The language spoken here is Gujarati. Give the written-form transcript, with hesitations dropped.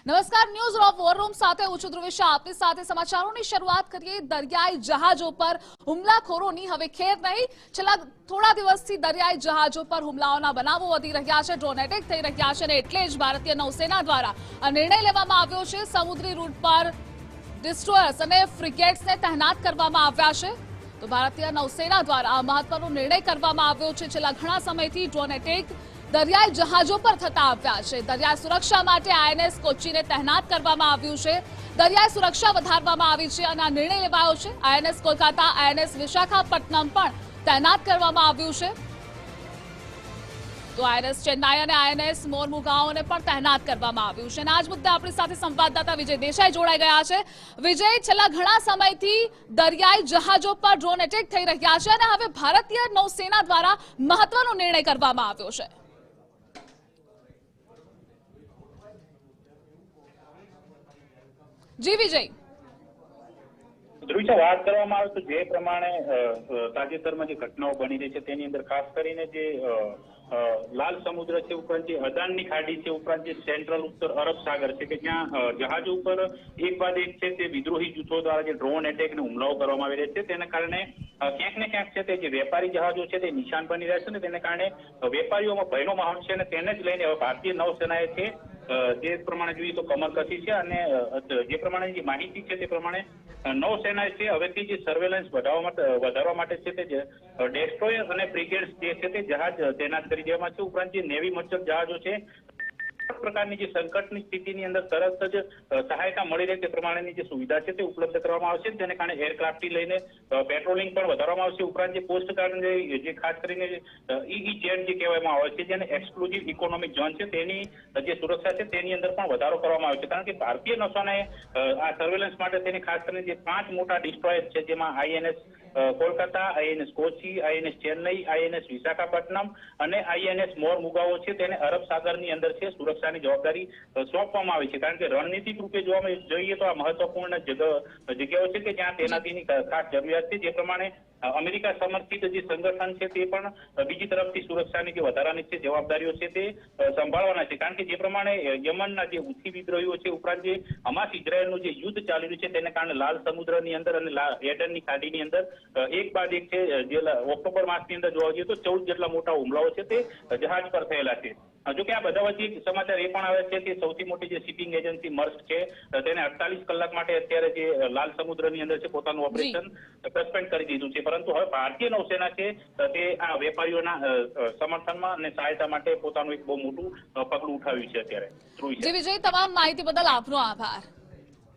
નમસ્કાર, ન્યૂઝ ઓફ વોર રૂમ સાથે હું છું ધ્રુવિશા. આપની સાથે સમાચારોની શરૂઆત કરીએ. દરિયાઈ જહાજો પર હુમલાખોરોની હવે ખેર નહીં. છેલ્લા થોડા દિવસથી દરિયાઈ જહાજો પર હુમલાઓના બનાવો વધી રહ્યા છે, ડ્રોન એટેક થઈ રહ્યા છે અને એટલે જ ભારતીય નૌસેના દ્વારા આ નિર્ણય લેવામાં આવ્યો છે. સમુદ્રી રૂટ પર ડિસ્ટ્રોયર્સ અને ફ્રિગેટ્સને તહેનાત કરવામાં આવ્યા છે. તો ભારતીય નૌસેના દ્વારા આ મહત્વનો નિર્ણય કરવામાં આવ્યો છે. છેલ્લા ઘણા સમયથી ડ્રોન એટેક દરિયાઈ જહાજો પર થતા આવ્યા છે. દરિયાઈ સુરક્ષા માટે આઈએનએસ કોચીને તહેનાત કરવામાં આવ્યું છે. દરિયાઈ સુરક્ષા વધારવામાં આવી છે અને આ નિર્ણય લેવાયો છે. આઈએનએસ કોલકાતા, આઈએનએસ વિશાખાપટ્ટનમ પણ તહેનાત કરવામાં આવ્યું છે. તો આઈએનએસ ચેન્નાઈ અને આઈએનએસ મોરમુગાઓને પણ તહેનાત કરવામાં આવ્યું છે. અને આજ મુદ્દે આપણી સાથે સંવાદદાતા વિજય દેસાઈ જોડાઈ ગયા છે. વિજય, છેલ્લા ઘણા સમયથી દરિયાઈ જહાજો પર ડ્રોન એટેક થઈ રહ્યા છે અને હવે ભારતીય નૌસેના દ્વારા મહત્વનો નિર્ણય કરવામાં આવ્યો છે. જી વિજય. ધ્રુવિશા, વાત કરવામાં આવે તો જે પ્રમાણે તાજેતરમાં જે ઘટનાઓ બની રહી છે તેની અંદર ખાસ કરીને જે લાલ સમુદ્ર છે, ઉપરાંત જે અદાનની ખાડી છે, ઉપરાંત જે સેન્ટ્રલ ઉત્તર અરબ સાગર છે કે જ્યાં જહાજો ઉપર એક બાદ એક છે તે વિદ્રોહી જૂથો દ્વારા જે ડ્રોન એટેક ને હુમલાઓ કરવામાં આવી રહ્યા છે, તેના કારણે ક્યાંક ને ક્યાંક છે તે જે વેપારી જહાજો છે તે નિશાન બની રહ્યા છે ને તેને કારણે વેપારીઓમાં ભયનો માહોલ છે અને તેને જ લઈને હવે ભારતીય નૌસેનાએ છે જે પ્રમાણે જોઈએ તો કમર કસી છે અને જે પ્રમાણે જે માહિતી છે તે પ્રમાણે નૌસેના છે હવેથી જે સર્વેલન્સ વધારવા માટે છે તે ડેસ્ટ્રોયર અને ફ્રિગેટ્સ જે છે તે જહાજ તૈનાત કરી દેવામાં છે. ઉપરાંત જે નેવી મર્ચન્ટ જહાજો છે પ્રકારની જે સંકટની સ્થિતિની અંદર તરત જ સહાયતા મળી રહે તે પ્રમાણેની જે સુવિધા છે તે ઉપલબ્ધ કરવામાં આવશે. તેને કારણે એરક્રાફ્ટથી લઈને પેટ્રોલિંગ પણ વધારવામાં આવશે. ઉપરાંત જે કોસ્ટગાર્ડ જે ખાસ કરીને EEZ જે કહેવામાં આવે છે, જેને એક્સક્લુઝિવ ઇકોનોમિક ઝોન છે, તેની જે સુરક્ષા છે તેની અંદર પણ વધારો કરવામાં આવે છે. કારણ કે ભારતીય નૌસેનાએ આ સર્વેલન્સ માટે તેની ખાસ કરીને જે 5 મોટા ડિસ્ટ્રોયર છે, જેમાં INS Kolkata, INS Kochi, INS Chennai, INS Visakhapatnam અને આઈએનએસ મોરમુગાઓ છે તેને અરબ સાગરની અંદર છે સુરક્ષાની જવાબદારી સોંપવામાં આવી છે. કારણ કે રણનીતિક રૂપે જોવા જોઈએ તો આ મહત્વપૂર્ણ જગ્યાઓ છે કે જ્યાં તૈનાતીની ખાસ જરૂરિયાત છે. જે પ્રમાણે અમેરિકા સમર્થિત જે સંગઠન છે તે પણ બીજી તરફથી સુરક્ષાની જે વધારાની છે જવાબદારીઓ છે તે સંભાળવાના છે. કારણ કે જે પ્રમાણે યમનના જે હુથી વિદ્રોહીઓ છે, ઉપરાંત જે હમાસ ઇઝરાયેલનું જે યુદ્ધ ચાલી રહ્યું છે તેને કારણે લાલ સમુદ્રની અંદર અને એડનની ખાડીની અંદર એક બાદ એક છે જે ઓક્ટોબર માસની અંદર જોવા જઈએ તો 14 જેટલા મોટા હુમલાઓ છે તે જહાજ પર થયેલા છે. જો કે આ બધા વચ્ચે સમાચાર એ પણ આવે છે કે સૌથી મોટી જે શિપિંગ એજન્સી મર્સ્ક છે તેને 48 કલાક માટે અત્યારે જે લાલ સમુદ્રની અંદર છે પોતાનું ઓપરેશન સસ્પેન્ડ કરી દીધું છે. પરંતુ હવે ભારતીય નૌસેના છે તે આ વેપારીઓના સમર્થનમાં અને સહાયતા માટે પોતાનું એક બહુ મોટું પગલું ઉઠાવ્યું છે અત્યારે. વિજય, તમામ માહિતી બદલ આપનો આભાર.